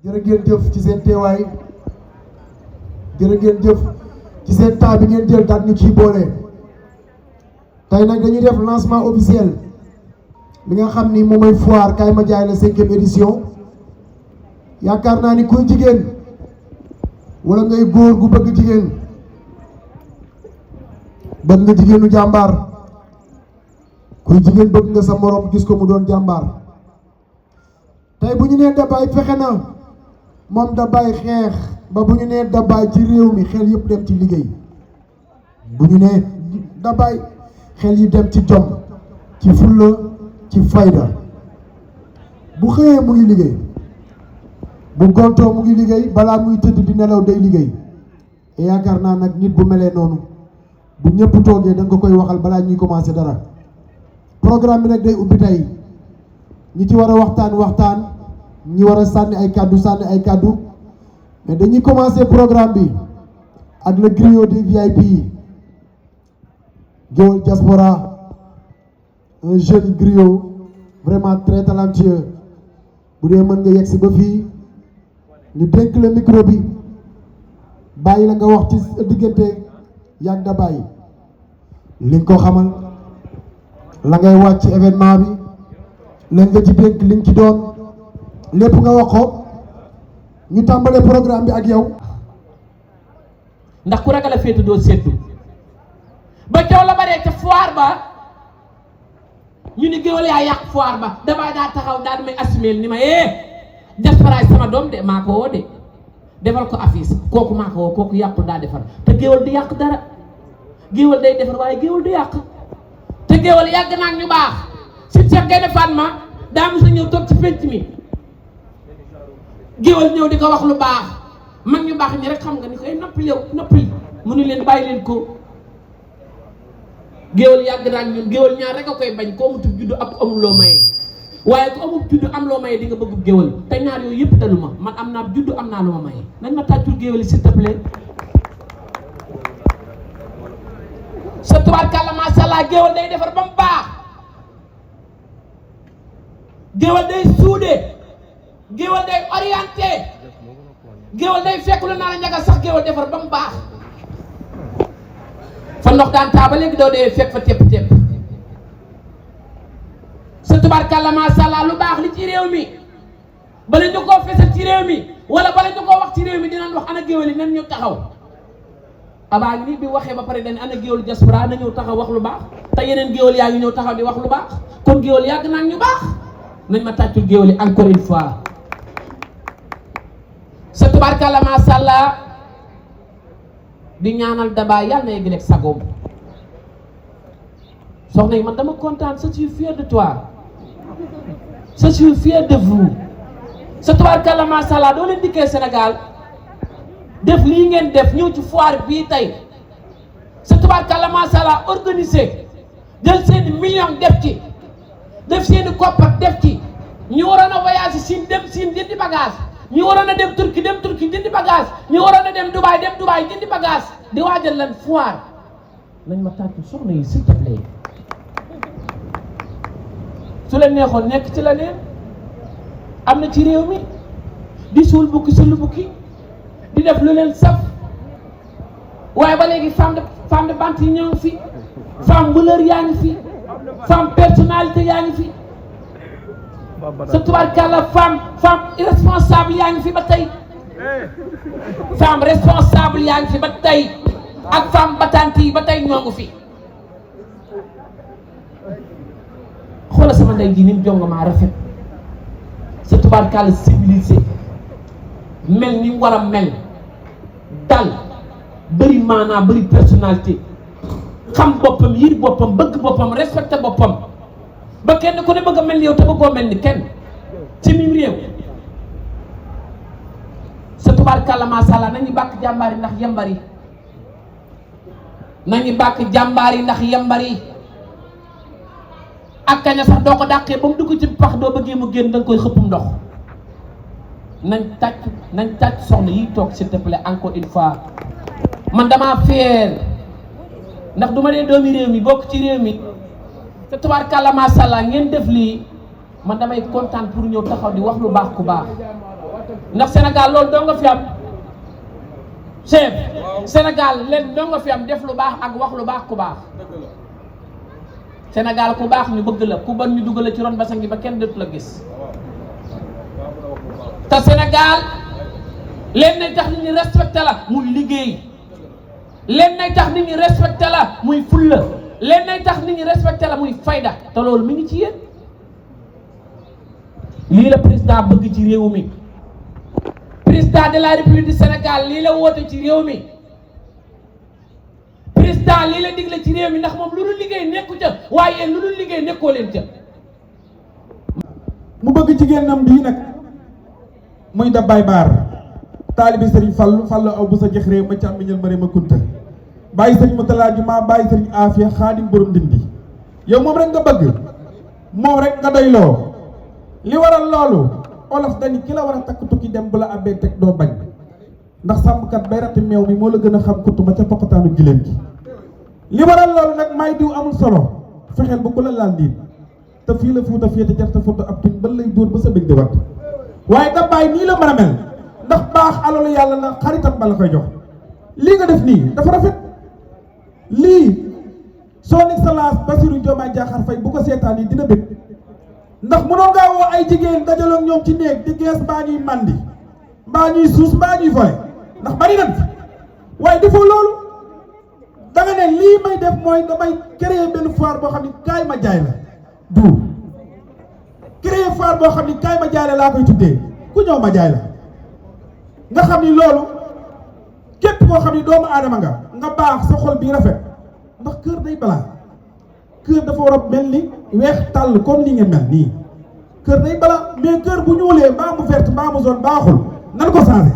jërë ngeen jëf ci seen teewaay jërë ngeen jëf ci seen temps bi ngeen jël daal ñu ciy boole tey nag dañuy def lancement officiel bi nga xam ni moom mooy foire Kaay ma jaay la 5e édition yaakaar naa ni kuy jigéen wala ngay góor gu bëgg jigéen bëgg nga jigéenu jàmbaar kuy jigéen bëgg nga sa morom gis ko mu doon jàmbaar tey bu ñu nee Dabaye fexe na moom Dabaye xeex ba bu ñu nee Dabaye ci réew mi xel yëpp dem ci liggéey bu ñu nee Dabaye xel yi dem ci jom ci fulla ci fayda bu xëyee mu ngi liggéey bu gontoo mu ngi liggéey balaa muy tëdd di nelaw day liggéey et yaakaar naa nag nit bu melee noonu bu ñëpp toogee da nga koy waxal balaa ñuy commencer dara programme bi nag day ubbi tey ñi ci war a waxtaan ñi war a sànni ay kàddu mais dañuy commencer programme bi ak le griot des VIP Gueweul Diaspora un jeune griot vraiment très talentueux bu dee mën nga yegg si ba fii ñu dénk la micro bi bàyyi la nga wax ci diggante yàgg Dabaye li nga ko xamal la ngay wàcc ci événement bi leen nga ci dénk li nga ci doon lépp nga wax ko ñu tàmbalee programme bi ak yow. ndax ku ragal a féete doo seetlu ba coow la baree ca foire ba ñu ni Gueweul yaa yàq foire ba Dabaye daa taxaw daal may assumer ni ma Diaspora sama doom de maa ko woo de defal ko affiche kooku maa ko woo kooku yàqul daa defar te Gueweul du yàq dara Gueweul day defar waaye Gueweul du yàq te Gueweul yàgg naa ñu baax si Cheikh Gaïndé Fatma daa mos a ñëw toog ci penc mi Gueweul ñëw di ko wax lu baax mag ñu baax ñi rek xam nga ni koy noppi yow noppi mu ni leen bàyyi leen ko Gueweul yàgg naa ñun Gueweul ñaar rek a koy bañ ko amutub juddu ak amul loo maye waaye ku amul juddu am loo maye di nga bëgg Gueweul te ñaar yooyu yëpp dalu ma man am naa juddu am naa lu ma maye nañ ma tàccul Gueweul s'il te plaît sa tubaarkàlla macha allah Gueweul day defar ba mu baax Gueweul day suude Gueweul day orienté Gueweul day fekk lu naa la njaga sax Gueweul defar ba mu baax fa ndox daan taa ba léegi doo dee fekk fa tepp sa tubaarkàlla macha allah lu baax li ci réew mi bala ñu koo fesal ci réew mi wala bala ñu koo wax ci réew mi dinañ wax ana Gueweul yi nan ñu taxaw abaa ngi nii bi waxee ba pare dañ ana Gueweul Diaspora na ñëw taxaw wax lu baax te yeneen Gueweul yaa ngi ñëw taxaw di wax lu baax kon Gueweul yàgg naa ñu baax nañ ma tàccul Gueweul yi encore une fois sa tubaarkàlla macha allah di ñaanal Dabaye yàlla na yegg ak sagoom soxna yi man dama kontaan je suis fier de toi je suis fier de vous sa tubaarkàlla macha allah doo leen dikkee Sénégal def lii ngeen def ñëw ci foire bii tey sa tubaarkàlla macha allah organisé jël seeni million def seeni koppar def ci ñu waroon a voyage Chine dem Chine jëndi bagage ñu waroon a dem Turquie jëndi bagage ñu waroon a dem Dubaï jëndi bagage di waajal lan foire nañ ma tàccu soxna yi s'il te plaît su leen neexoon nekk ci la leen am na ci réew mi di suul bukki sulu bukki di def lu leen saf waaye ba léegi femme de bant yi ñoo ngi fi femme valeur yaa ngi fi femme personnalité yaa ngi fi sa tubaarkàlla femme irresponsable yaa ngi fi ba tey femme responsable yaa ngi fi ba tey ak femme battante yi ba tey ñoo ngi fi xoola sama ndey ji ni mu jonga maa rafet sa tubaarkàlla civilisé mel ni mu war a mel dal bëri maanaa bëri personnalité xam boppam yir boppam bëgg boppam respecté boppam ba kenn ku ne bëgg a mel ni yow te bëggoo mel ni kenn ci mim réew sa tubaarkàlla macha allah nañu bàkk jàmbaar yi ndax yambar yi nañu bàkk jàmbaar yi ndax yambar yi ak kaña sax doo ko dàqee ba mu dugg ci pax doo bëggee mu génn da nga koy xëppum ndox nañ tàcc soxna yi toog s'il te plaît encore une fois man damaa fier ndax du ma dee doomi réew mi bokk ci réew mi te tubaarkàlla macha allah ngeen def lii man damay kontaan pour ñëw taxaw di wax lu baax ku baax ndax Sénégal loolu doo nga fi am chef Sénégal leen doo nga fi am def lu baax ak wax lu baax ku baax Sénégal ku baax ñu bëgg la ku bon ñu dugg la ci ron basang gi ba kenn dootu la gis te Sénégal leen nay tax nit ñi respecté la muy liggéey leen nay tax nit ñi respecté la muy fulla leen nay tax nit ñi respecté la muy fayda te loolu mi ngi ci yéen lii la président bëgg ci réew mi président de la République du Sénégal lii la woote ci réew mi président lii la digle ci réew mi ndax moom lu dul liggéey nekku ca waaye lu dul liggéey nekkoo leen ca mu bëgg jigéenam bii nag muy da bay baar taalibi sëriñ Fallu aw bu sa jex réew ma ci am miñal ma réew ma kunta bàyyi sëriñ Mutala Juma bàyyi sëriñ Afia xaadim borom dindi yow moom rek nga bëgg moom rek nga doyloo li waral loolu olof dani ki la war a takk tukki dem bu la abbee teg doo bañ ndax sàmmkat bay rati meew mi moo la gën a xam kuttu ma ca poqataanu giléem gi li waral loolu nag may diw amul solo fexeel ba ku la laal diin te fii la fuuta féete jar te fuuta ab tin ba lay dóor ba sa bëgg di wat waaye da bàyyi nii la mën a mel ndax baax alalu yàlla la xaritam ba la koy jox lii nga def nii dafa rafet lii son excellence Bassirou Diomaye Diakhar Faye bu ko seetaan yi dina bëgg ndax mënoon ngaa woo ay jigéen dajaloog ñoom ci néeg di gees mbaa ñuy mandi mbaa ñuy suus mbaa ñuy fole ndax bari nan waaye defoo loolu da nga ne lii may def mooy damay créer benn foire boo xam ni kaay ma jaay la du créer foire boo xam ni kaay ma jaay la laa koy tuddee ku ñëw ma jaay la nga xam ni loolu képp koo xam ni doomu aadama nga baax sa xol bii rafet ndax kër day balaa kër dafa war a mel ni weex tàll comme ni ngeen mel nii kër day balaa mais kër bu ñuulee mbaa mu verte mbaa mu zone baaxul nan ko changé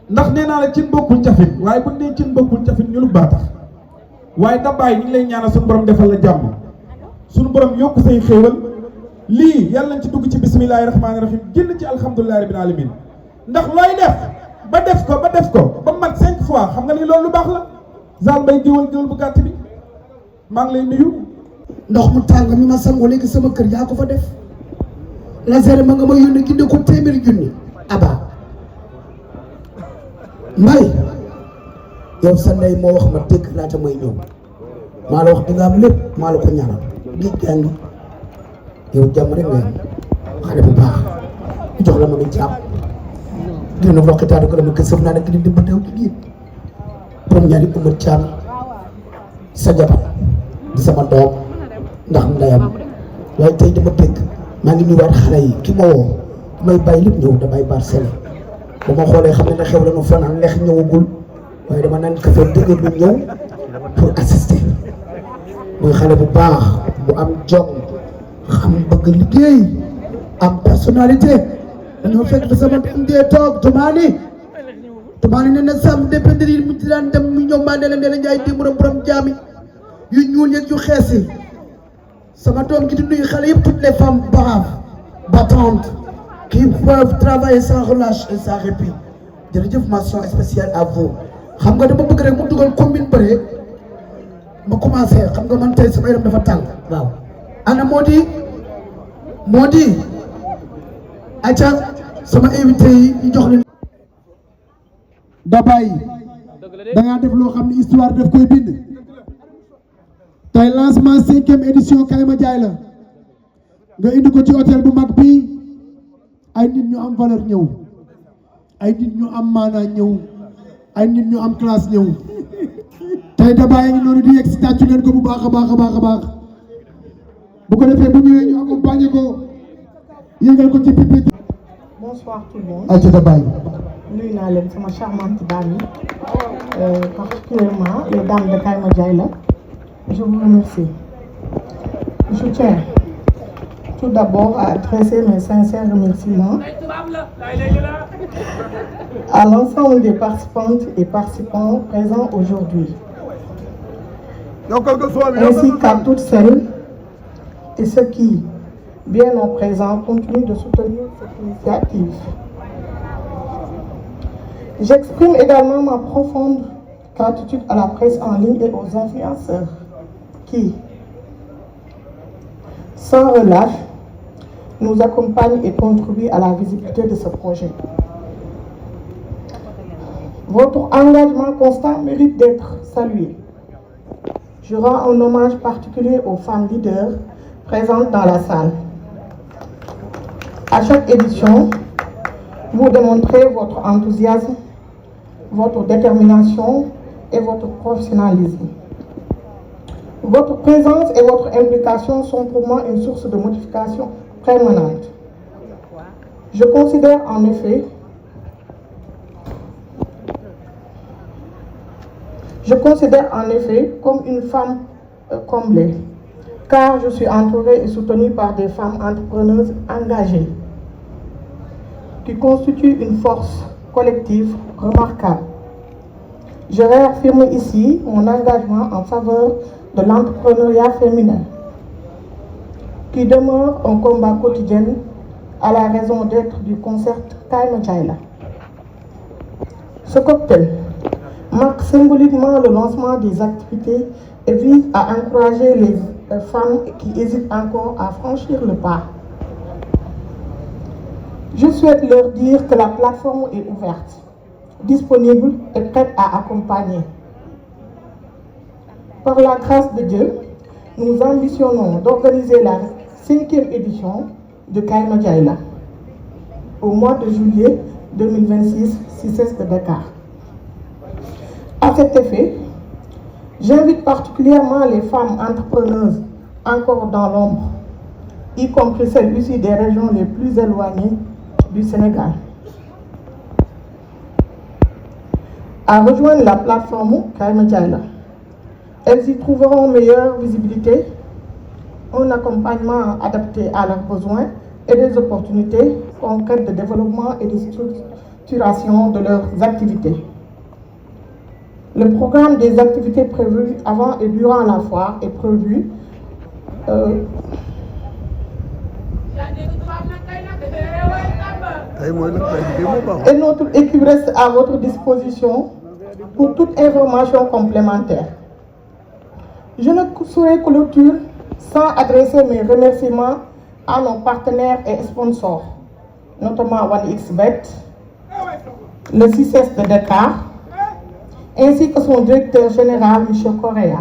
ndax nee naa la cin bokkul cafin waaye bu nee cin bokkul cafin ñu lu baa tax waaye da bàyyi ñu ngi lay ñaanal suñu borom defal la jàmm suñu borom yokk say xéewal lii yàlla nañ ci dugg ci bismillahi rahmaani rahim génn ci alhamdulillahi rabbil alamin ndax looy def ba def ko ba mat 5 fois xam nga ni loolu lu baax la Zal Mbaye géwal bu gàtt bi maa ngi lay nuyu. ndox mu tàng mi ma sangoo léegi sama kër yaa ko fa def Lazare ma nga ma yónnee ginde ko téeméeri junni aba mbay yow sa ndey moo wax ma dégg laata may ñëw maa la wax di nga am lépp maa la ko ñaanal géej gaa ngi yow jàmm rek nga am xale bu baax ñu jox la ma ngi jàmm dina roqitaatu ko dama gësëm naa ne ki di dimba teew ci géej borom ñaari umat caam sa jabar di sama doom ndax ndeyam waaye tey dama dégg maa ngi nuyuwaat xale yi ki ma woo may bàyyi lépp ñëw damay barcelé ba ma xoolee xam ne na xew la nu fanaan leex ñëwagul waaye dama naan kafe dëgg lu ñëw pour assister muy xale bu baax bu am jom xam bëgg liggéey am personnalité dañoo fekk fa sama doom dee toog tumaani ne na sàmm dépendre yi mu ci daan dem mu ñëw maa ne la njaay démburam borom jaami yu ñuul yeeg yu xees yi sama doom gi di nuyu xale yëpp toutes les femmes braves battantes qui peuvent travailler sans relâche et sans répit jërëjëf mention spéciale à vous xam nga dama bëgg rek mu dugal combine bëre ma commencé xam nga man tey sama yaram dafa tàng waaw ana moo di acca sama invité yi ñu jox leen da bàyyi da ngaa def loo xam ne histoire daf koy bind tey lancement 5e édition Kaay ma jaay la nga indi ko ci hôtel bu mag bi ay nit ñu am valeur ñëw ay nit ñu am maanaa ñëw ay nit ñu am classe ñëw tey da bàyyi ngi noonu di yegg si tàccu leen ko bu baax a baax a baax a baax bu ko defee bu ñëwee ñu accompagner ko yëngal ko ci pipi. Bonsoir tout le monde. ayca da bàyyi. nuyu naa leen sama charmante dame yi particulièrement les dames de Kaay ma jaay la je vous remercie. Je tiens tout d'abord à adresser mes sincères remerciements à l'ensemble des participantes et participants présents aujourd'hui, ainsi qu'à toutes celles et ceux qui, bien en présent, continuent de soutenir cette initiative. J'exprime également ma profonde gratitude à la presse en ligne et aux influenceurs qui, sans relâche, nous accompagne et contribue à la visibilité de ce projet. Votre engagement constant mérite d'être salué. Je rends un hommage particulier aux femmes leaders présentes dans la salle. À chaque édition, vous démontrez votre enthousiasme, votre détermination et votre professionnalisme. Votre présence et votre implication sont pour moi une source de motivation permanente. Je considère en effet comme une femme comblée, car je suis entourée et soutenue par des femmes entrepreneuses engagées, qui constituent une force collective remarquable. Je réaffirme ici mon engagement en faveur de l'entrepreneuriat féminin, qui demeure un combat quotidien à la raison d'être du concept Kaay Ma Jaay La. Ce cocktail marque symboliquement le lancement des activités et vise à encourager les femmes qui hésitent encore à franchir le pas. Je souhaite leur dire que la plateforme est ouverte, disponible et prête à accompagner. Par la grâce de Dieu, nous ambitionnons d'organiser la 5e édition de Kaay Ma Jaay La au mois de juillet 2026, CICES de Dakar. À cet effet, j'invite particulièrement les femmes entrepreneuses encore dans l'ombre, y compris celles issues des régions les plus éloignées du Sénégal, à rejoindre la plateforme Kaay Ma Jaay La. Elles y trouveront meilleure visibilité, un accompagnement adapté à leurs besoins et des opportunités concrètes de développement et de structuration de leurs activités. Le programme des activités prévues avant et durant la foire est prévu. Et notre équipe reste à votre disposition pour toute information complémentaire. Je ne saurais clôturer sans adresser mes remerciements à nos partenaires et sponsors, notamment 1xBet, le CICES de Dakar, ainsi que son directeur général, M. Correa,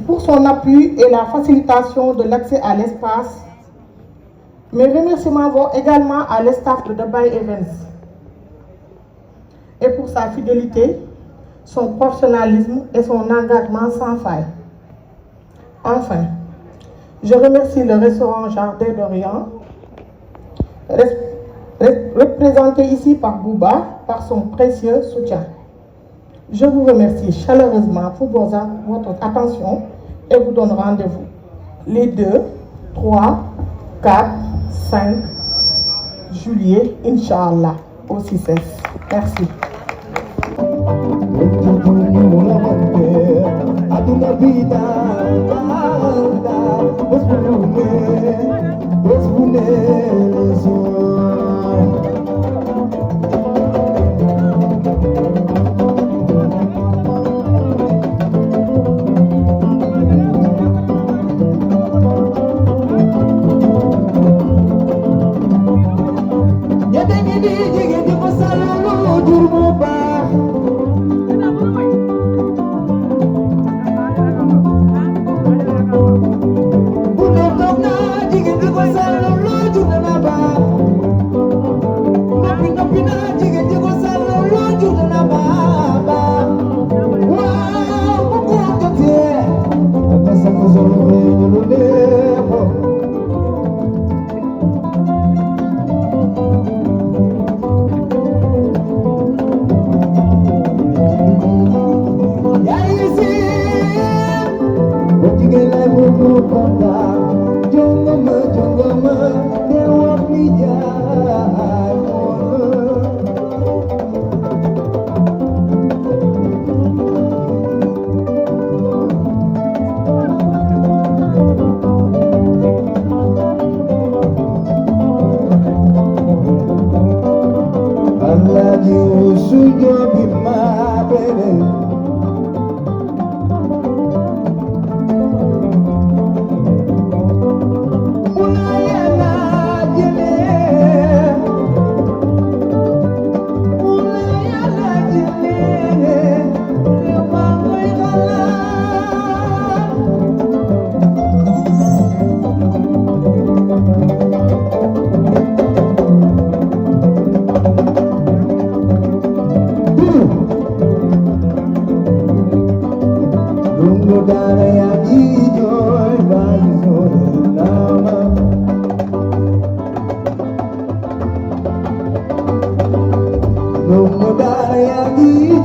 pour son appui et la facilitation de l'accès à l'espace. Mes remerciements vont également à l'staff de Dubai Events et pour sa fidélité, son professionnalisme et son engagement sans faille. Enfin, je remercie le restaurant Jardin d'Orient, représenté ici par Bouba, par son précieux soutien. Je vous remercie chaleureusement pour votre attention et vous donne rendez-vous les 2, 3, 4, 5 juillet, Inch'Allah, au CICES. Merci.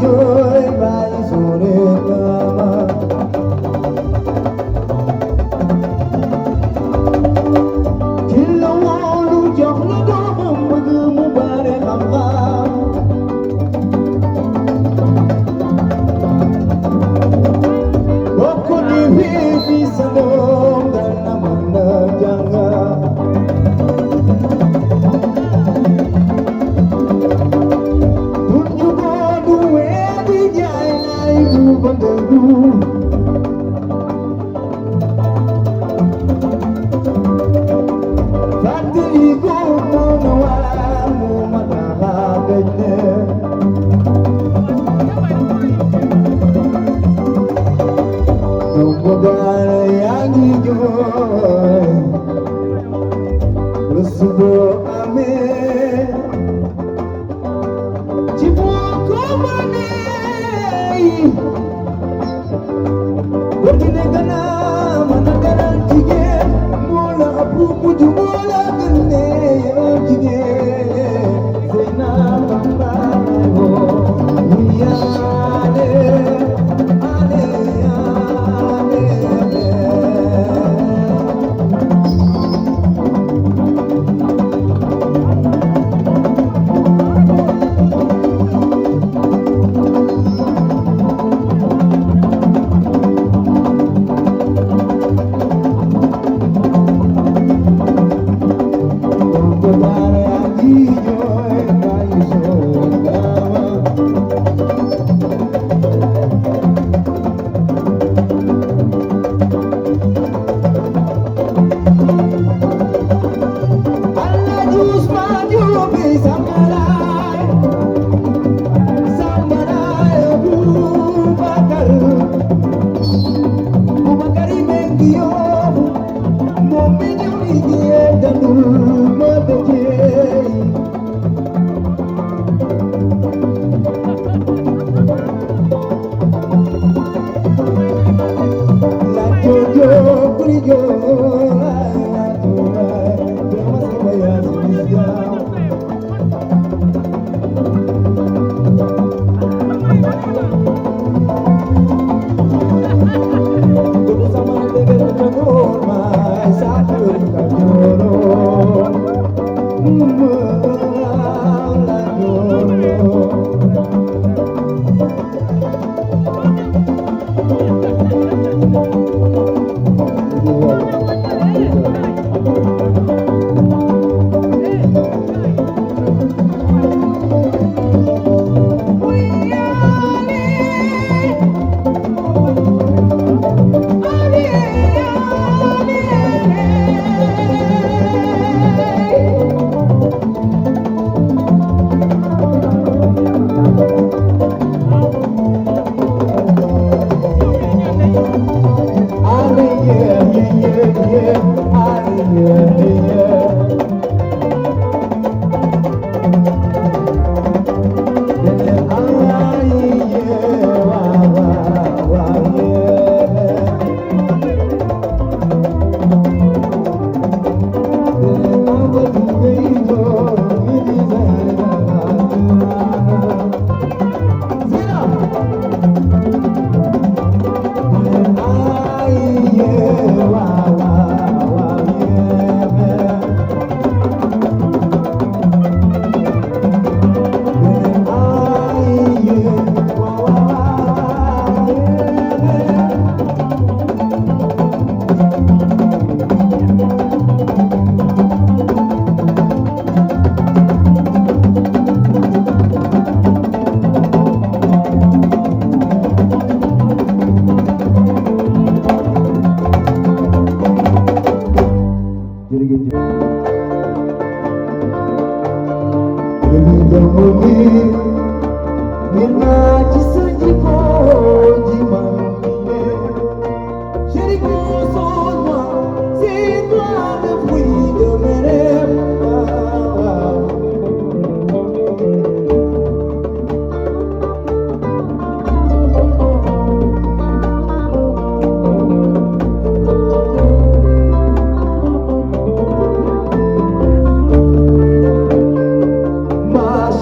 joy bay sore nama kilo walu jox la doomam bëgg mu bare xam-xam bokku di fi sa doom dana mën a jànga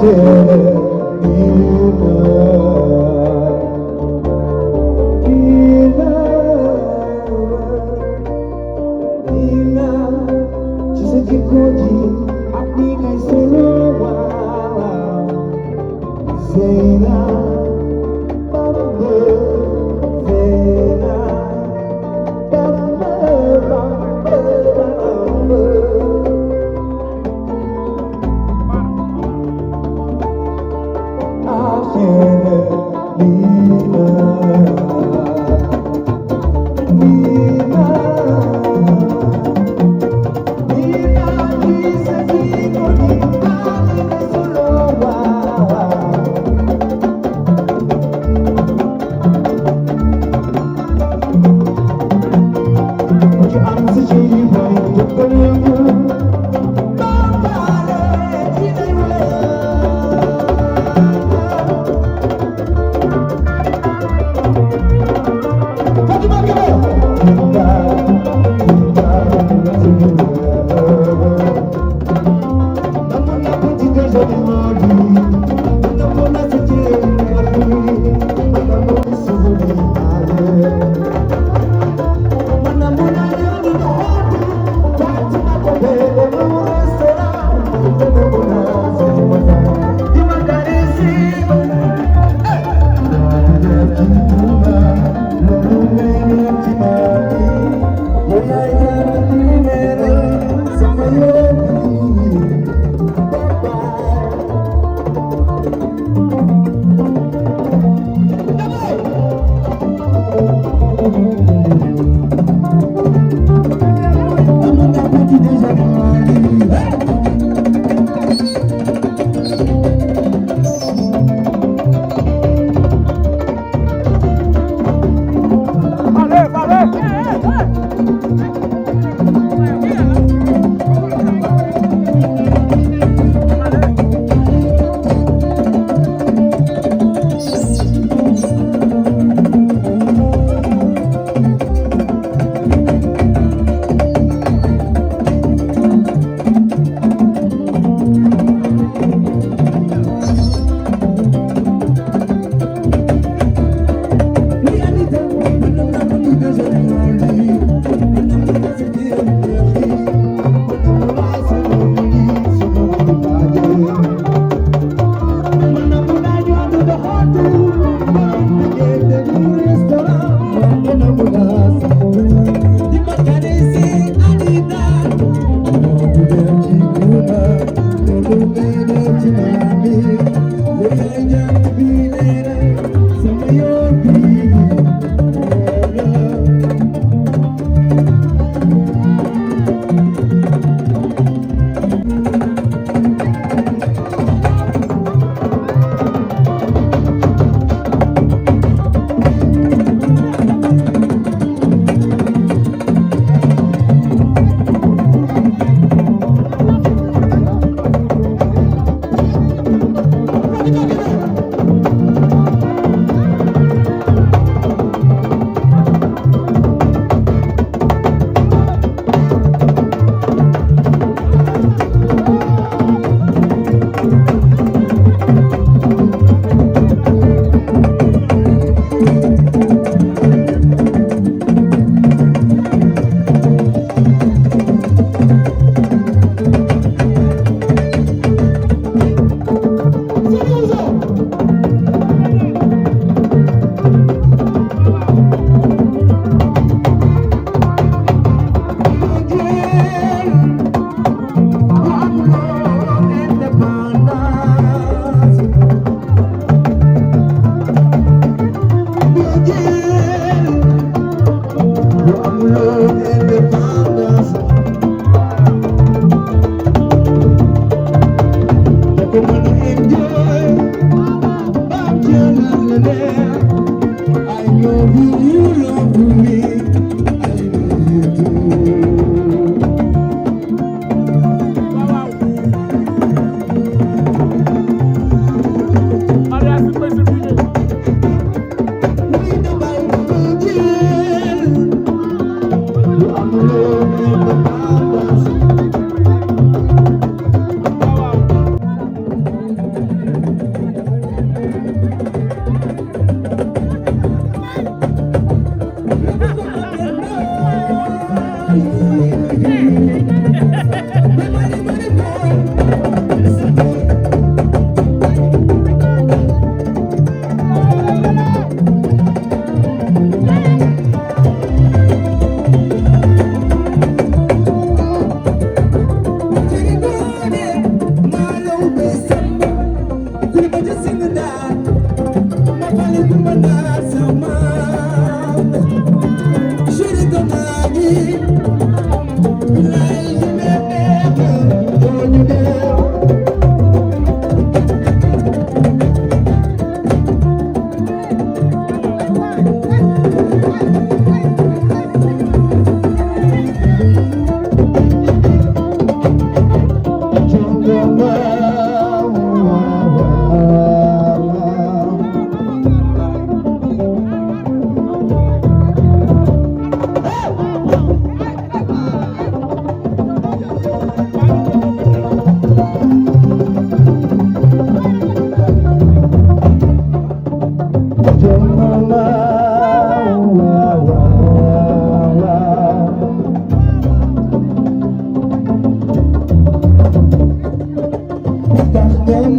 Yeah. sejikoji Abdi ngay selawa Zena Bamba Zena Bamba Bamba Bamba Akhirnya Lina Lina Lina bisa dikoni Alina solowa Ojo am sa chéri boy Jokal yamu Bambale Dinay wala Fatima Kebe Linda Linda Namuna petit déjeuner mardi Namuna c'était mardi Namuna souvenir Namuna yoni nohati Fatima Kebe Namuna restaurant Namuna Fatima Dimakarisi Lulu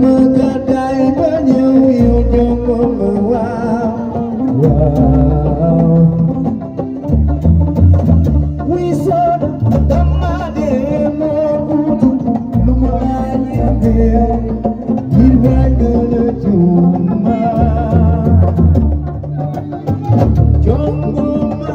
ma gàddaay ba ñëw yow jongo ma waaw waaw wi sooda dama dee moo utu lu mu laaj yëgee ngir bañ la tuuma jongo ma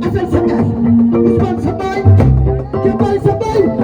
Asal Sakai, Usman Sabai, Jabal Sabai,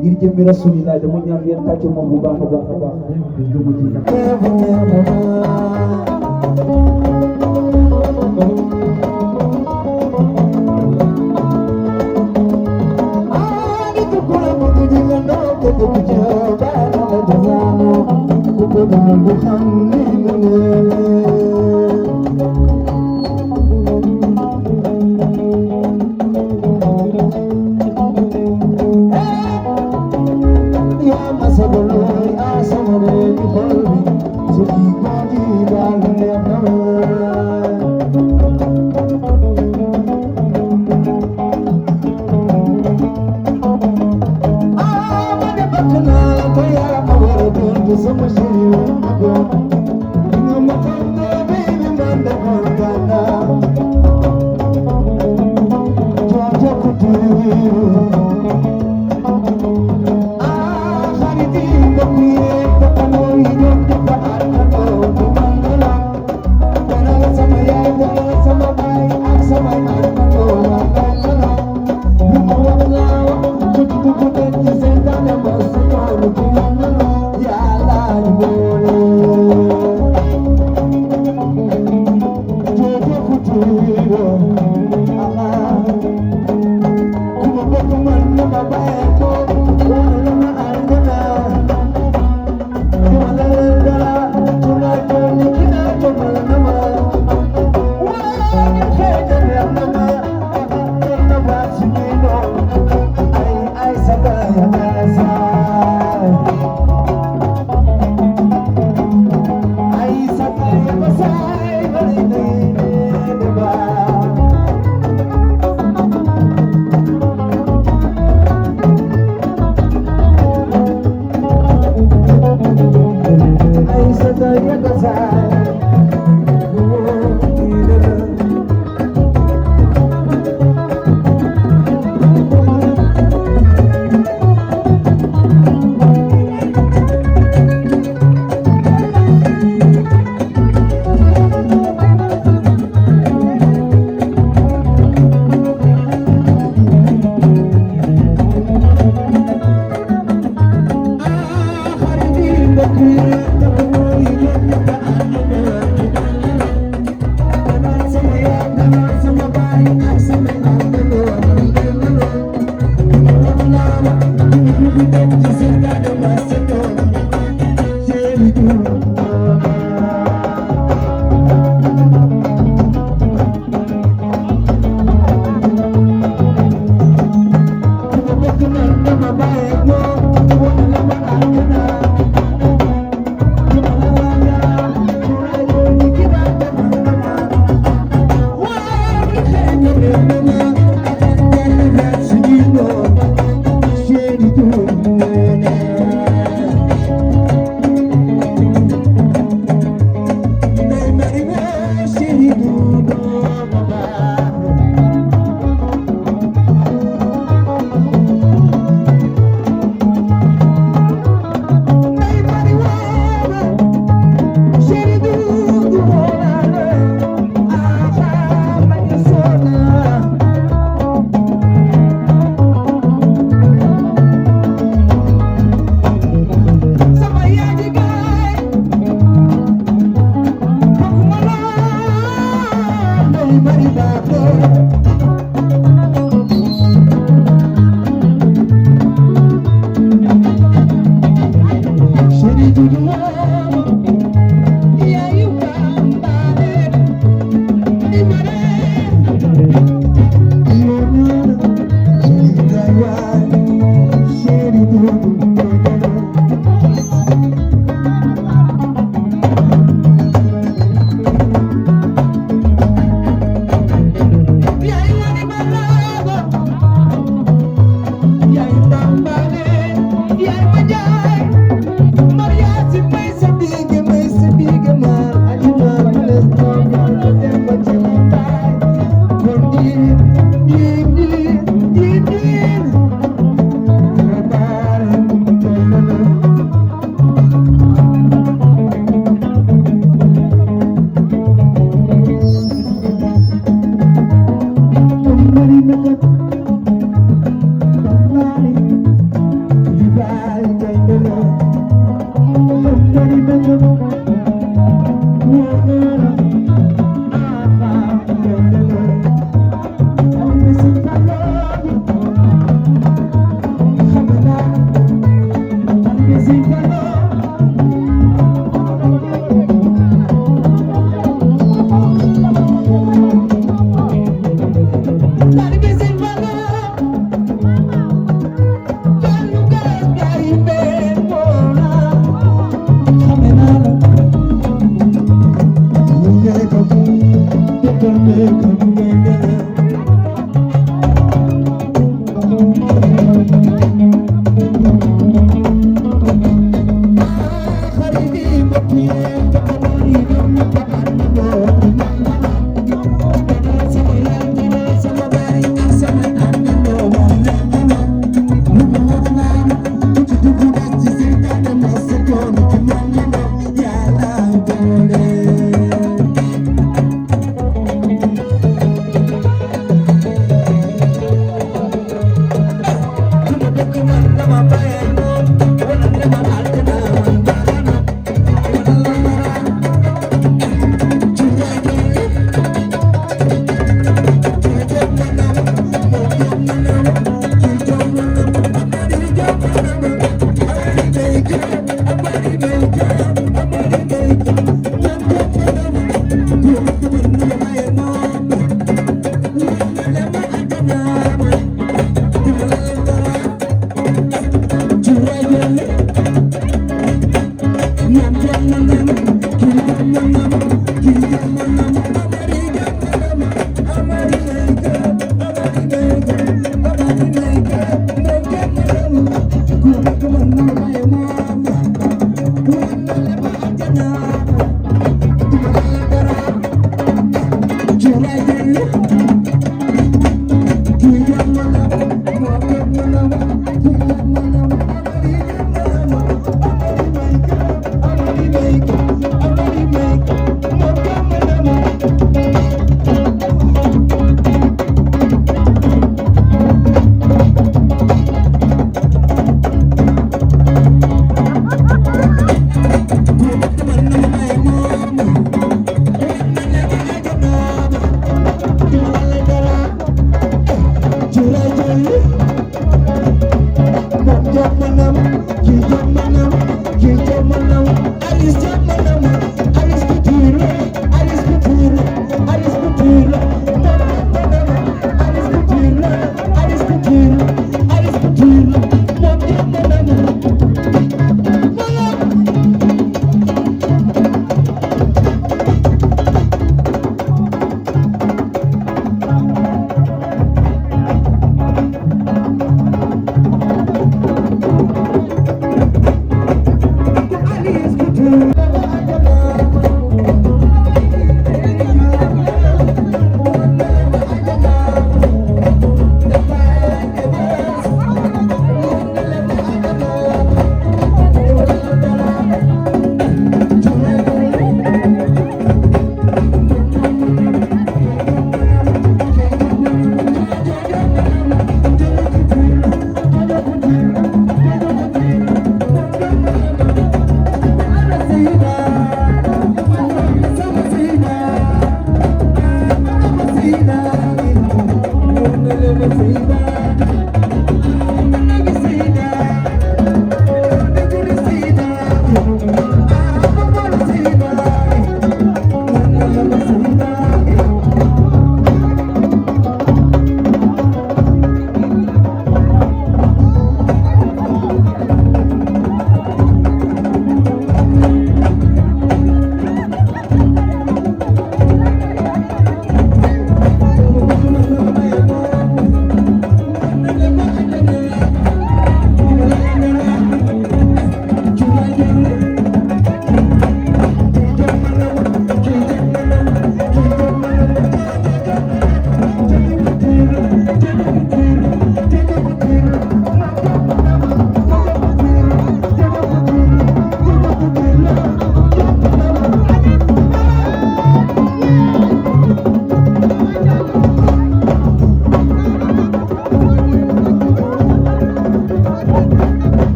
ngir jëmmi Rasulillah dama ñaan ngeen tàcc moom bu baax a baax a baax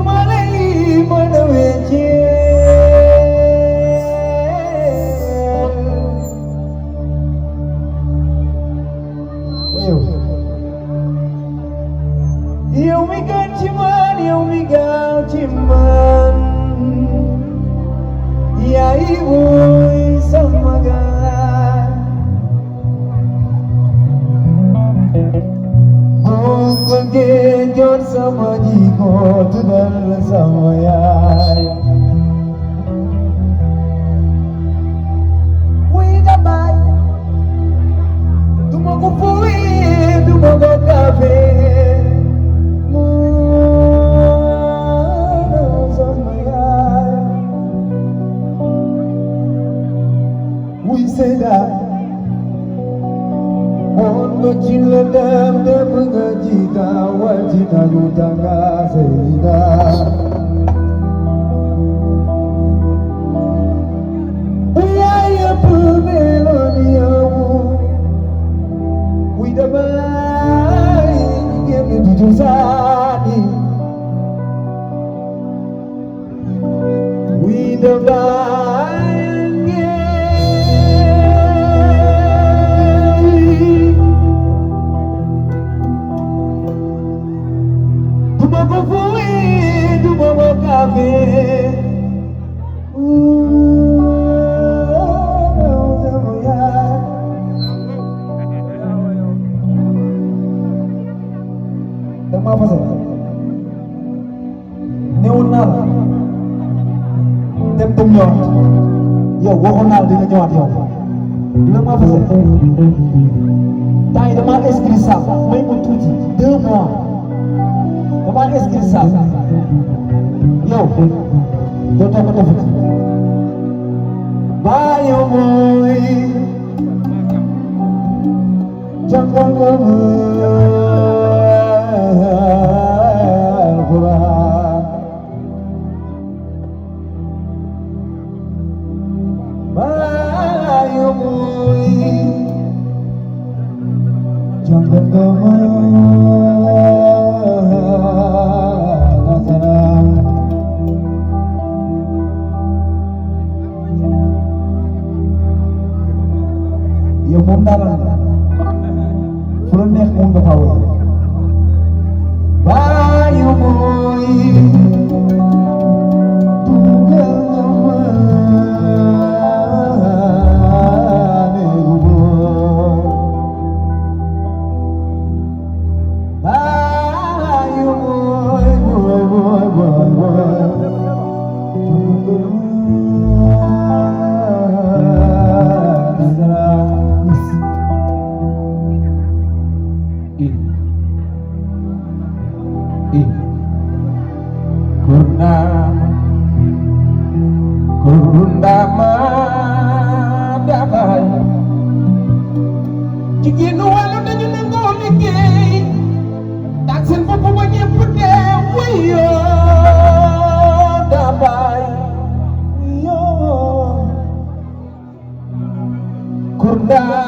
malay mën a weccee yow mi gën ci man yow mi gaaw ci man yaay mooy sama gaay boo bëggee jot sama jikko tuddal sama yaay wuy da baay duma ko fuy duma ko kafe Seda Ono chile dem nga jita wajita yutanga seda Uyaya pumelonia Wida bai Ngeme tujuzani Wida bai dama fase newoon naa la dem ñëwaat yow waxoon naa la dina ñëwaat yow dina ma fase temps yi dama inscrit ça may ma tuuti 2 mois dama inscrit ça yow dootoo ko defati bàyyi mooy jàngal nga Alxuraan bàyyi mooy jàngal nga yow moom daal fu la neex moom nga faa woo bàyyi mooy dugal nga ma néegu boor bàyyi mooy Kurundama dabay jigéen wàllu dañu nangoo liggéey tax seen bopp ba ñëpp dee wuyoo dabay wuyoo Kurundama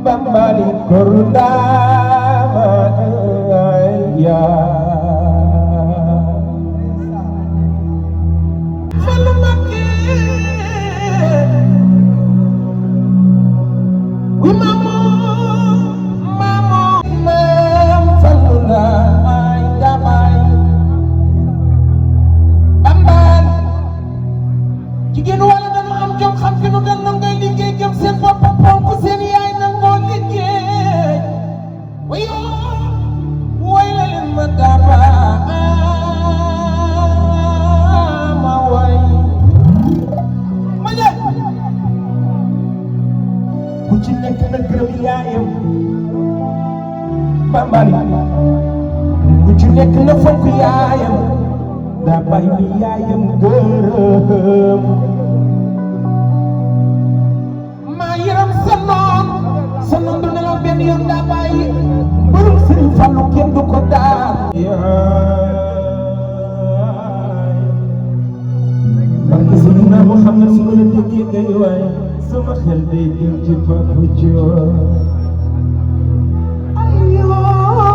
bambali Kurundama yaa jigéen wala dañu am jom xam fi nu dan nangay liggéey jëm seen bopp ponk seen yaay nangoo liggéey wayo way la leen ma daba ma way ma jël ku ci nekk na gërëm yaayam bambali ku ci nekk na fonk yaayam daa bay bi yaayam gërëm maa yaram sa noon du nelaw benn yoon daa bàyyi mbërum Sëriñ Fallu kenn du ko daan yaay man Seydina Muhammad su ma la déggee ngay waay sama xel day dem ci Papa Dior ay yoo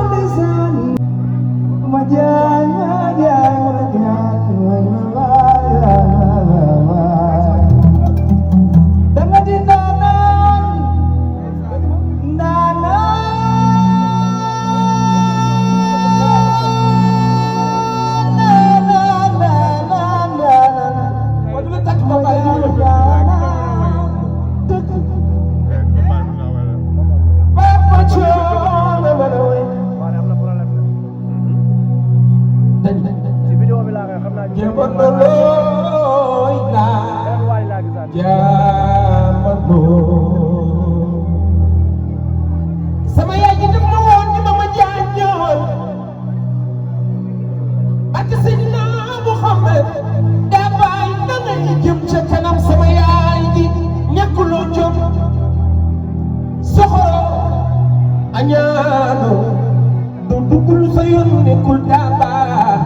lu sa yoon nekkul daabaa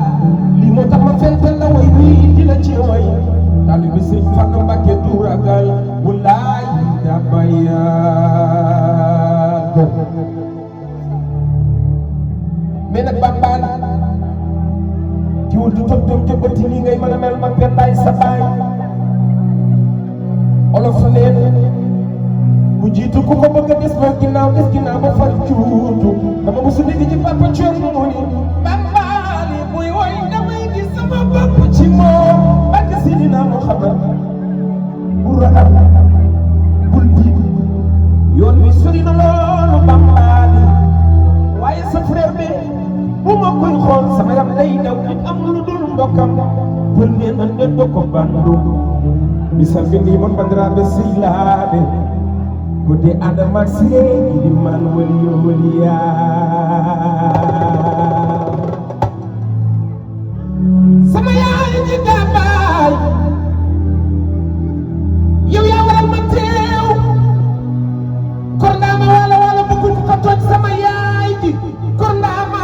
lii moo tax ma fental la way wii di la ci way taalibe Sëriñ Fallu Mbàkke du ragal walaay daa bayaat mais nag bambaan ci wul du toog doom jëbbati lii ngay mën a mel ma pendaay sa baay olof neen ku jiitu ku ko bëgg a des ba ginnaaw ba far juutu dama musu dégg ci papa Thion mu ni bambaali muy woy damay gis sama bopp ci moom barke Sidina Muhammad bu ragal bul tiit yoon wi sori na loolu bambaali waaye sa frère bi bu ma koy xool sama yaram day daw nit am lu dul mbokkam pël nee na ne do ko bandu bisal bi nii ma bandiraɓe sehlaaɓe gode adama seeɗiɗi man waliyo waliya sama yaay ji gabaay yow yaa waral ma teew korndama wala wala bëggul ko toj sama yaay ji korndama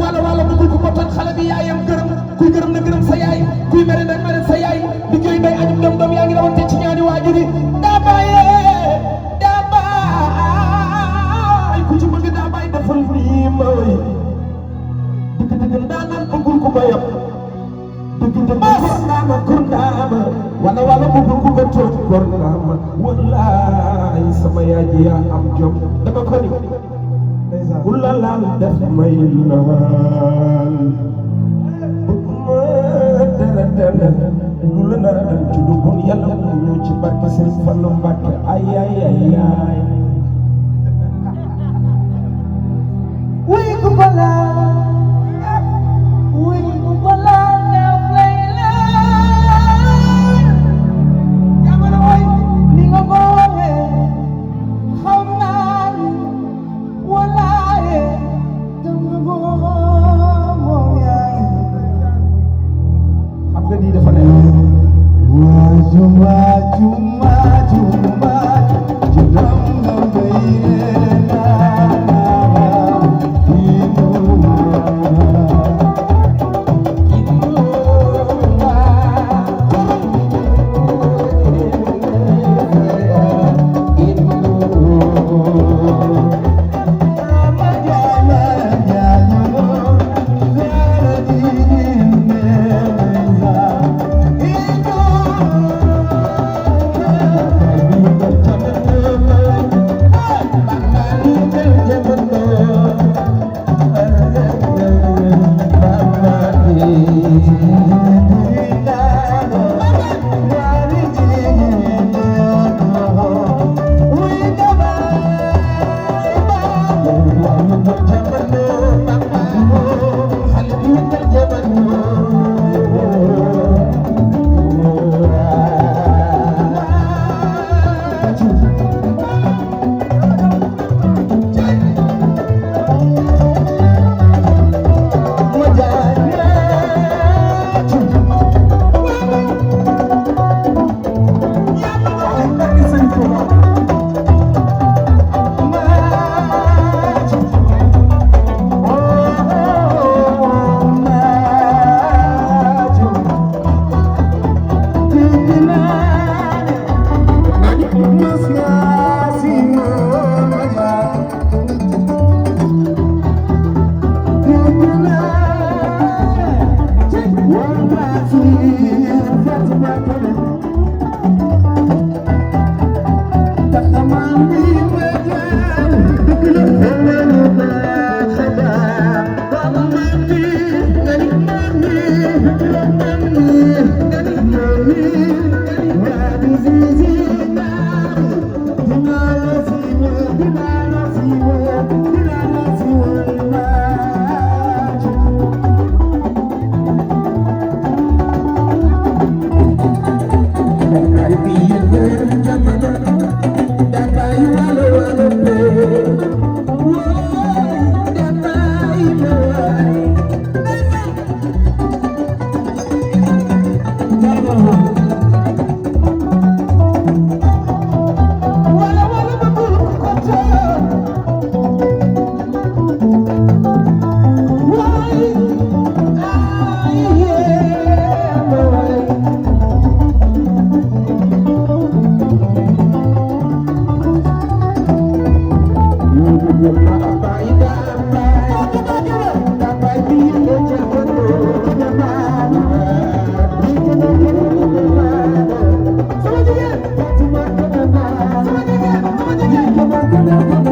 wala wala bëggul ko toj xale bi yaayam gërëm kuy gërëm na gërëm sa yaay kuy mere na mere sa yaay liggéey day añum doom yaa ngi rawante ci ñaani waajur yi daa baay ku ci bëgg daa baay defal nii mooy dëgg daa naan bëggul ko ma yab dëgg korndama wala wala bëggul ko ba toj korndama wallaay sama yaay ji yaa am jom dama ko ni kula laal def may naan bëgguma dara lu la nar a dem ci lu bon yàlla mu ñëw ci barke Sëriñ Fallu Mbàkke ay wuy ku ko laal wuy ku ko laal def lay laal jamono way ni nga ko waxee xam naa ni walaaye dama ko moom yaay xam nga nii dafa ne waajum Oh